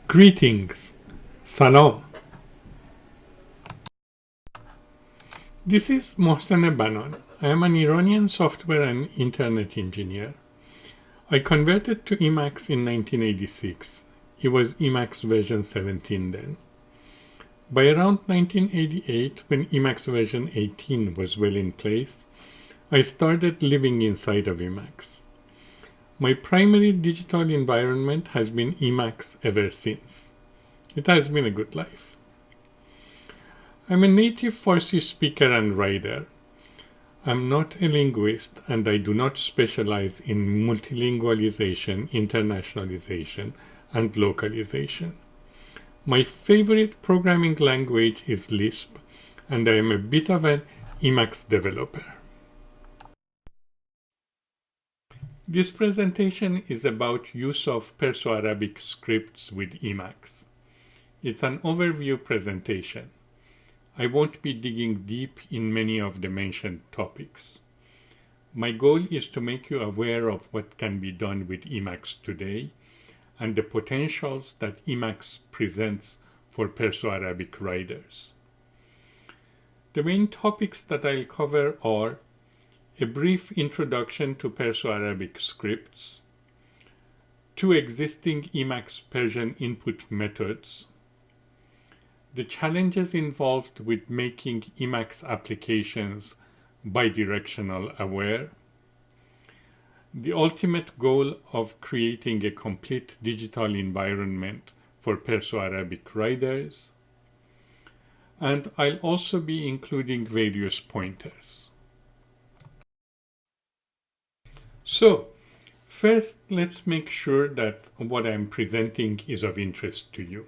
Greetings. Salam. This is Mohsen BANAN. I am an Iranian software and internet engineer. I converted to Emacs in 1986. It was Emacs version 17 then. By around 1988, when Emacs version 18 was well in place, I started living inside of Emacs. My primary digital environment has been Emacs ever since. It has been a good life. I'm a native Farsi speaker and writer. I'm not a linguist and I do not specialize in multilingualization, internationalization, and localization. My favorite programming language is Lisp, and I am a bit of an Emacs developer. This presentation is about use of Perso-Arabic scripts with Emacs. It's an overview presentation. I won't be digging deep in many of the mentioned topics. My goal is to make you aware of what can be done with Emacs today and the potentials that Emacs presents for Perso-Arabic writers. The main topics that I'll cover are a brief introduction to Perso-Arabic scripts, two existing Emacs Persian input methods, the challenges involved with making Emacs applications bidirectional aware, the ultimate goal of creating a complete digital environment for Perso-Arabic writers, and I'll also be including various pointers. So, first let's make sure that what I'm presenting is of interest to you.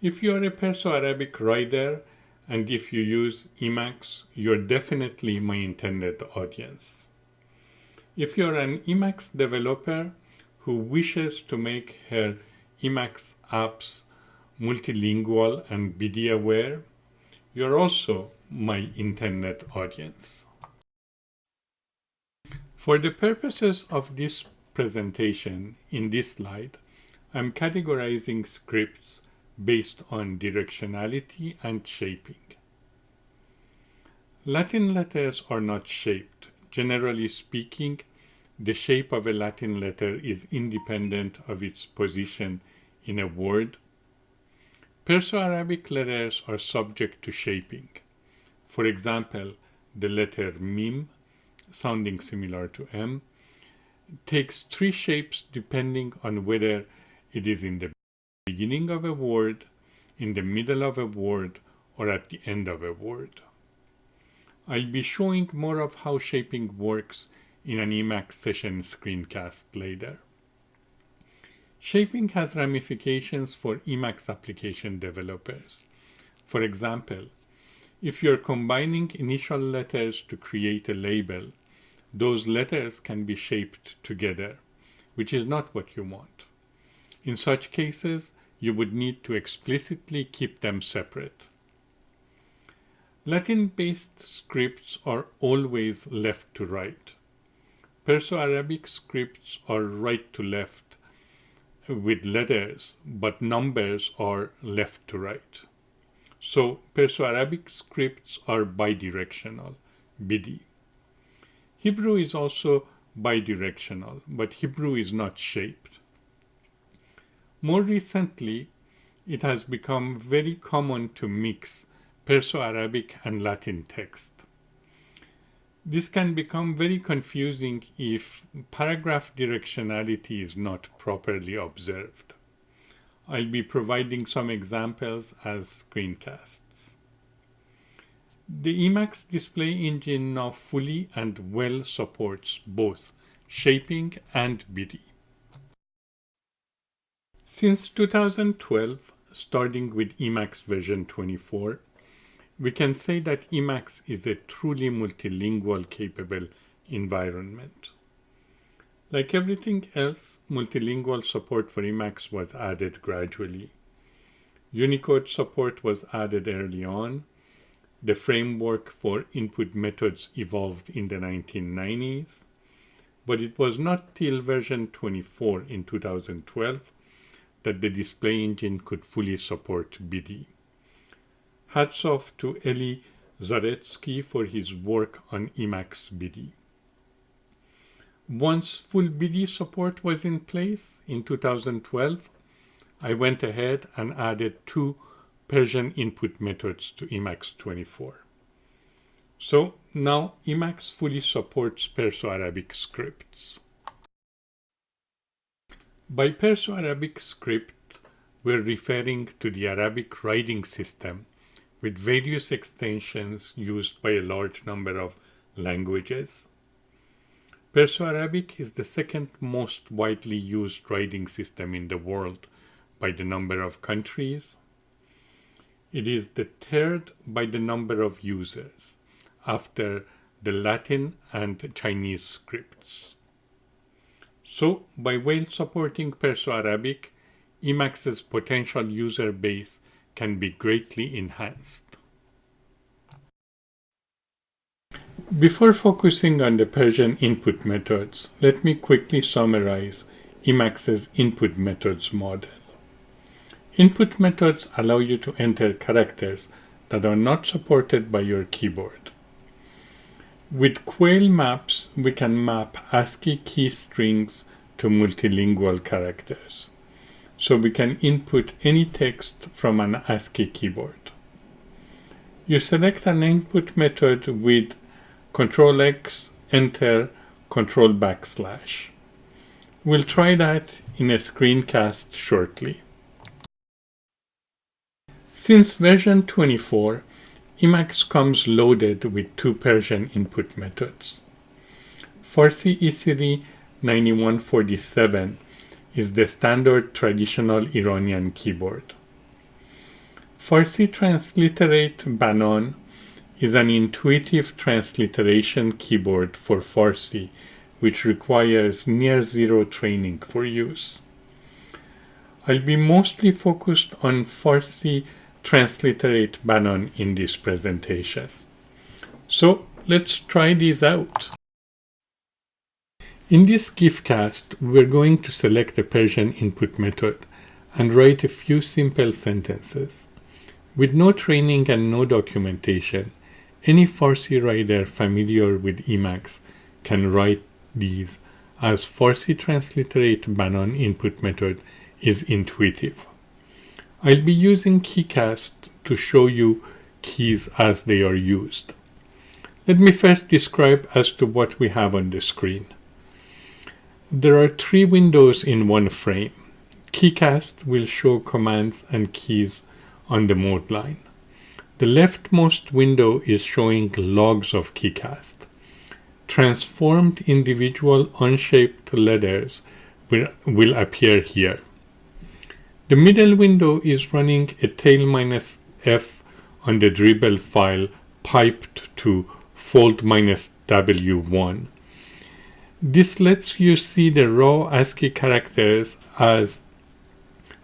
If you are a Perso-Arabic writer and if you use Emacs, you're definitely my intended audience. If you're an Emacs developer who wishes to make her Emacs apps multilingual and BIDI aware, you're also my intended audience. For the purposes of this presentation, in this slide, I'm categorizing scripts based on directionality and shaping. Latin letters are not shaped. Generally speaking, the shape of a Latin letter is independent of its position in a word. Perso-Arabic letters are subject to shaping. For example, the letter mim, sounding similar to M, takes three shapes depending on whether it is in the beginning of a word, in the middle of a word, or at the end of a word. I'll be showing more of how shaping works in an Emacs session screencast later. Shaping has ramifications for Emacs application developers. For example, if you're combining initial letters to create a label, those letters can be shaped together, which is not what you want. In such cases, you would need to explicitly keep them separate. Latin-based scripts are always left to right. Perso-Arabic scripts are right to left with letters, but numbers are left to right. So Perso-Arabic scripts are bidirectional, BIDI. Hebrew is also bidirectional, but Hebrew is not shaped. More recently, it has become very common to mix Perso-Arabic and Latin text. This can become very confusing if paragraph directionality is not properly observed. I'll be providing some examples as screencasts. The Emacs display engine now fully and well supports both shaping and BIDI. Since 2012, starting with Emacs version 24, we can say that Emacs is a truly multilingual capable environment. Like everything else, multilingual support for Emacs was added gradually. Unicode support was added early on. The framework for input methods evolved in the 1990s, but it was not till version 24 in 2012 that the display engine could fully support BIDI. Hats off to Eli Zaretsky for his work on Emacs BIDI. Once full BIDI support was in place in 2012, I went ahead and added 2 Persian input methods to Emacs 24. So now Emacs fully supports Perso-Arabic scripts. By Perso-Arabic script, we're referring to the Arabic writing system with various extensions used by a large number of languages. Perso-Arabic is the second most widely used writing system in the world by the number of countries. It is the third by the number of users, after the Latin and Chinese scripts. So, by well supporting Perso-Arabic, Emacs's potential user base can be greatly enhanced. Before focusing on the Persian input methods, let me quickly summarize Emacs's input methods model. Input methods allow you to enter characters that are not supported by your keyboard. With Quail maps, we can map ASCII key strings to multilingual characters, so we can input any text from an ASCII keyboard. You select an input method with Ctrl+X, Enter, Ctrl/\. We'll try that in a screencast shortly. Since version 24, Emacs comes loaded with 2 Persian input methods. Farsi Isiri 9147 is the standard traditional Iranian keyboard. Farsi Transliterate BANAN is an intuitive transliteration keyboard for Farsi, which requires near-zero training for use. I'll be mostly focused on Farsi Transliterate BANAN in this presentation. So let's try these out. In this GIFcast, we're going to select a Persian input method and write a few simple sentences. With no training and no documentation, any Farsi writer familiar with Emacs can write these, as Farsi Transliterate BANAN input method is intuitive. I'll be using KeyCast to show you keys as they are used. Let me first describe as to what we have on the screen. There are 3 windows in one frame. KeyCast will show commands and keys on the mode line. The leftmost window is showing logs of KeyCast. Transformed individual unshaped letters will appear here. The middle window is running a tail-f on the dribble file piped to fold-w1. This lets you see the raw ASCII characters as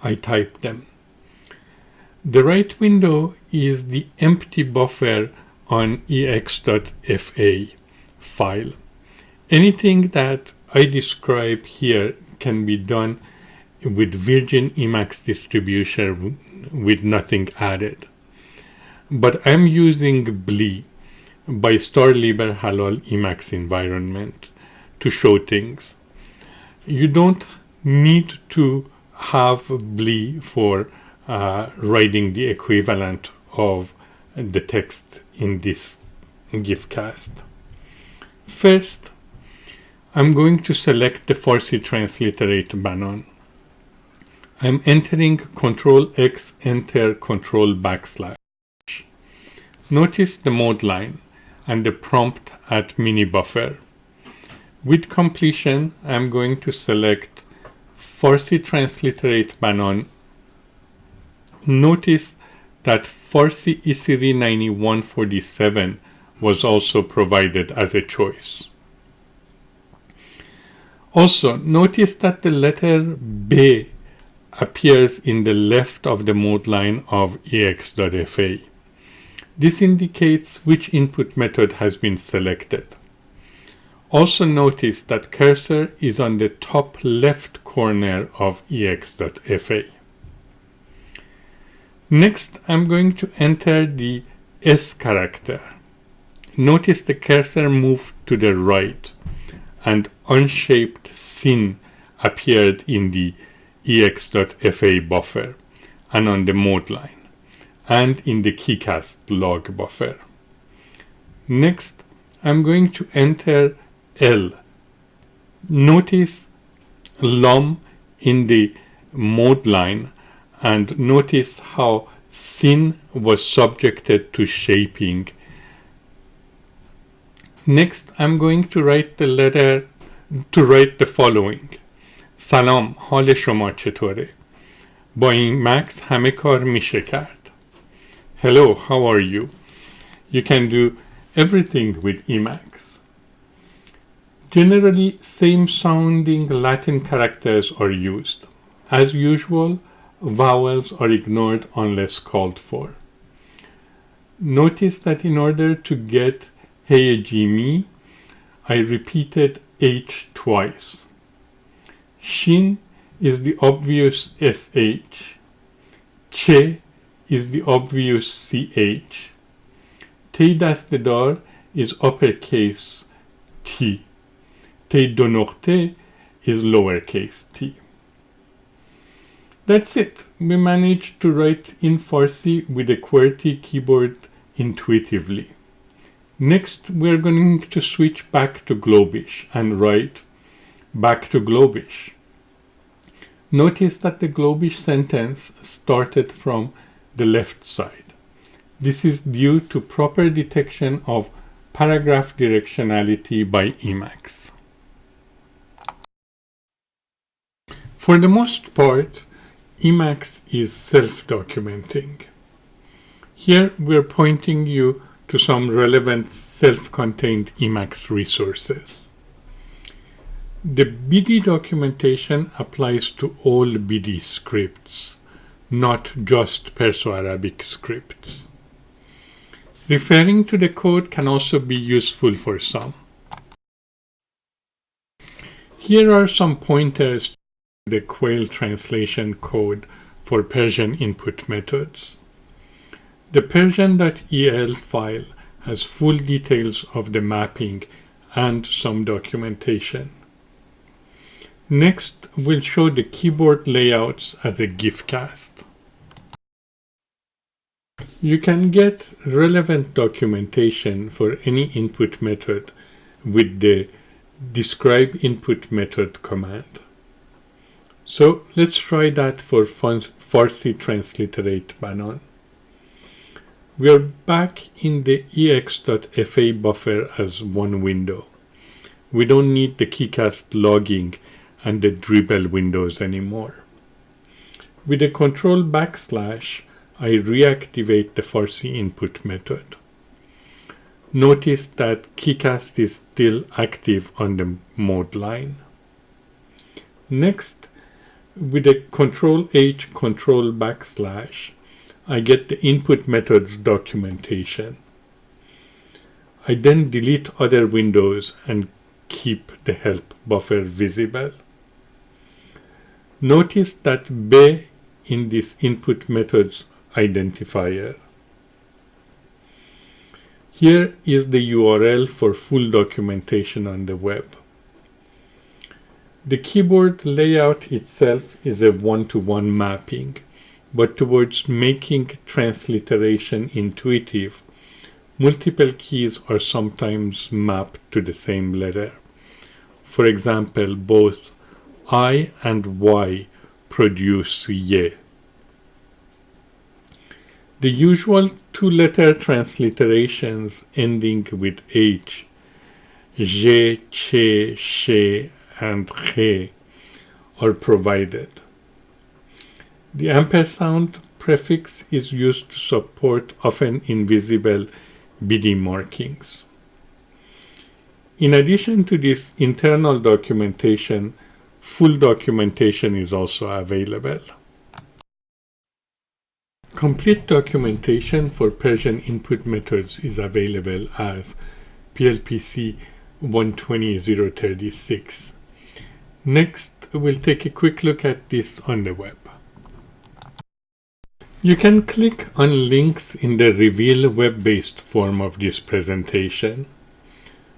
I type them. The right window is the empty buffer on ex.fa file. Anything that I describe here can be done with Virgin Emacs distribution with nothing added. But I'm using BLI by Libre-Halaal Emacs environment to show things. You don't need to have BLI for writing the equivalent of the text in this GIFcast. First, I'm going to select the Farsi Transliterate BANAN. I'm entering Ctrl+X, Enter, Ctrl/\. Notice the mode line and the prompt at mini buffer. With completion, I'm going to select Farsi Transliterate BANAN. Notice that Farsi Isiri 9147 was also provided as a choice. Also, notice that the letter B appears in the left of the mode line of ex.fa. This indicates which input method has been selected. Also notice that cursor is on the top left corner of ex.fa. Next, I'm going to enter the S character. Notice the cursor moved to the right and unshaped sin appeared in the ex.fa buffer and on the mode line and in the keycast log buffer. Next, I'm going to enter L. Notice lum in the mode line and notice how sin was subjected to shaping. Next, I'm going to write the following. سلام، حال شما چطوره؟ با Emacs همه کار میشه کرد. Hello, how are you? You can do everything with Emacs. Generally, same sounding Latin characters are used. As usual, vowels are ignored unless called for. Notice that in order to get Hey Jimmy, I repeated H twice. Shin is the obvious SH. Che is the obvious CH. Te dastedar is uppercase T. Te donokte is lowercase t. That's it. We managed to write in Farsi with a QWERTY keyboard intuitively. Next, we're going to switch back to Globish and write back to Globish. Notice that the Globish sentence started from the left side. This is due to proper detection of paragraph directionality by Emacs. For the most part, Emacs is self-documenting. Here we're pointing you to some relevant self-contained Emacs resources. The BIDI documentation applies to all BIDI scripts, not just Perso-Arabic scripts. Referring to the code can also be useful for some. Here are some pointers to the Quail translation code for Persian input methods. The Persian.el file has full details of the mapping and some documentation. Next, we'll show the keyboard layouts as a GIFcast. You can get relevant documentation for any input method with the describe input method command. So let's try that for Farsi transliterate BANAN. We are back in the ex.fa buffer as one window. We don't need the keycast logging and the dribble windows anymore. With the control \, I reactivate the Farsi input method. Notice that keycast is still active on the mode line. Next, with the control \, I get the input methods documentation. I then delete other windows and keep the help buffer visible. Notice that B in this input methods identifier. Here is the URL for full documentation on the web. The keyboard layout itself is a one-to-one mapping, but towards making transliteration intuitive, multiple keys are sometimes mapped to the same letter. For example, both I and Y produce Y. The usual two-letter transliterations ending with H, J, Che, She, and Che are provided. The ampersand prefix is used to support often invisible BIDI markings. In addition to this internal documentation, full documentation is also available. Complete documentation for Persian input methods is available as PLPC 120036. Next, we'll take a quick look at this on the web. You can click on links in the reveal web-based form of this presentation.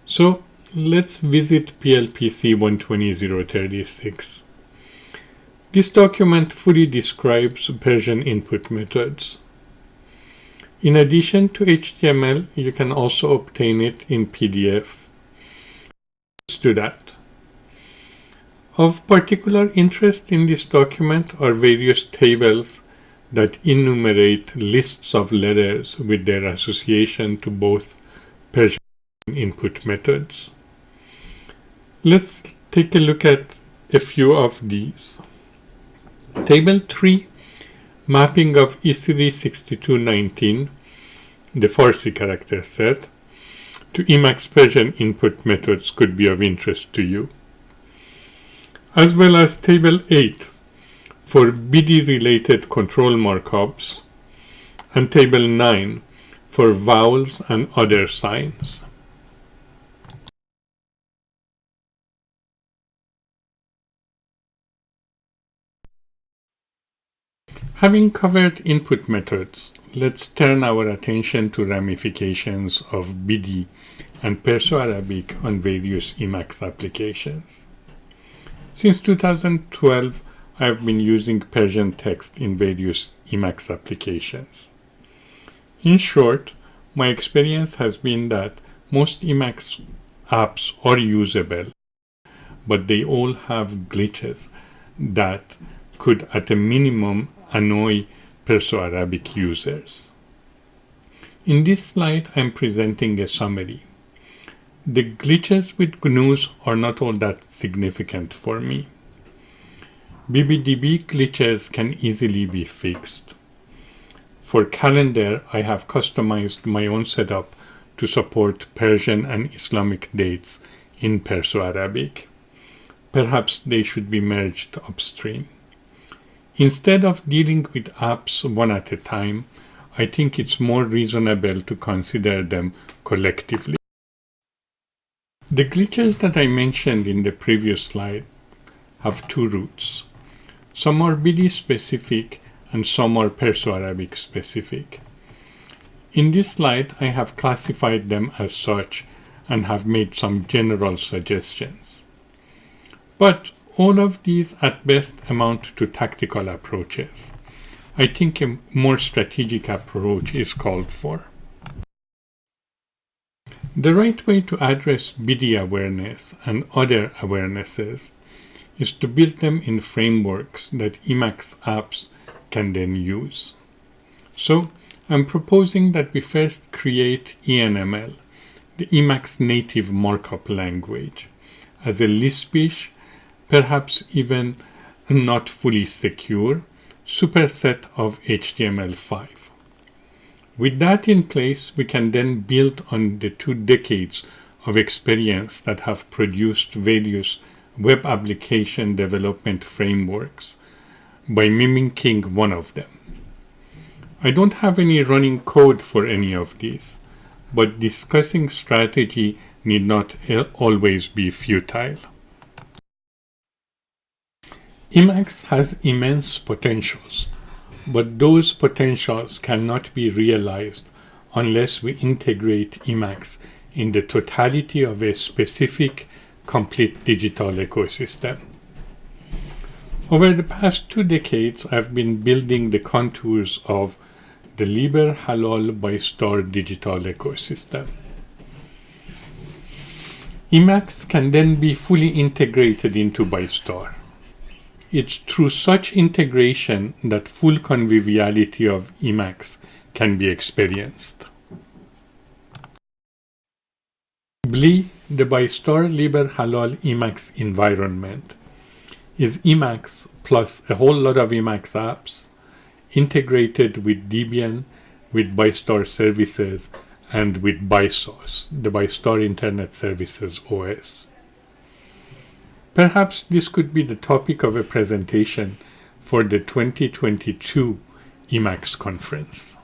So let's visit PLPC 120036. This document fully describes Persian input methods. In addition to HTML, you can also obtain it in PDF. Let's do that. Of particular interest in this document are various tables that enumerate lists of letters with their association to both Persian input methods. Let's take a look at a few of these. Table 3, mapping of E36219, the Farsi character set, to Emacs Persian input methods could be of interest to you. As well as Table 8, for BIDI-related control markups, and Table 9 for vowels and other signs. Having covered input methods, let's turn our attention to ramifications of BIDI and Perso-Arabic on various Emacs applications. Since 2012, I have been using Persian text in various Emacs applications. In short, my experience has been that most Emacs apps are usable, but they all have glitches that could, at a minimum, annoy Perso-Arabic users. In this slide, I am presenting a summary. The glitches with GNUs are not all that significant for me. BBDB glitches can easily be fixed. For calendar, I have customized my own setup to support Persian and Islamic dates in Perso-Arabic. Perhaps they should be merged upstream. Instead of dealing with apps one at a time, I think it's more reasonable to consider them collectively. The glitches that I mentioned in the previous slide have two roots. Some are BIDI specific and some are Perso-Arabic specific. In this slide, I have classified them as such and have made some general suggestions. But all of these at best amount to tactical approaches. I think a more strategic approach is called for. The right way to address BIDI awareness and other awarenesses is to build them in frameworks that Emacs apps can then use. So I'm proposing that we first create ENML, the Emacs native markup language, as a Lispish, perhaps even not fully secure, superset of HTML5. With that in place, we can then build on the 2 decades of experience that have produced various web application development frameworks by mimicking one of them. I don't have any running code for any of these, but discussing strategy need not always be futile. Emacs has immense potentials, but those potentials cannot be realized unless we integrate Emacs in the totality of a specific, complete digital ecosystem. Over the past 2 decades, I've been building the contours of the Libre-Halaal by digital ecosystem. Emacs can then be fully integrated into ByStar. It's through such integration that full conviviality of Emacs can be experienced. BLI, the ByStar Libre-Halaal Emacs environment, is Emacs plus a whole lot of Emacs apps integrated with Debian, with ByStar services, and with BySauce, the ByStar Internet Services OS. Perhaps this could be the topic of a presentation for the 2022 Emacs conference.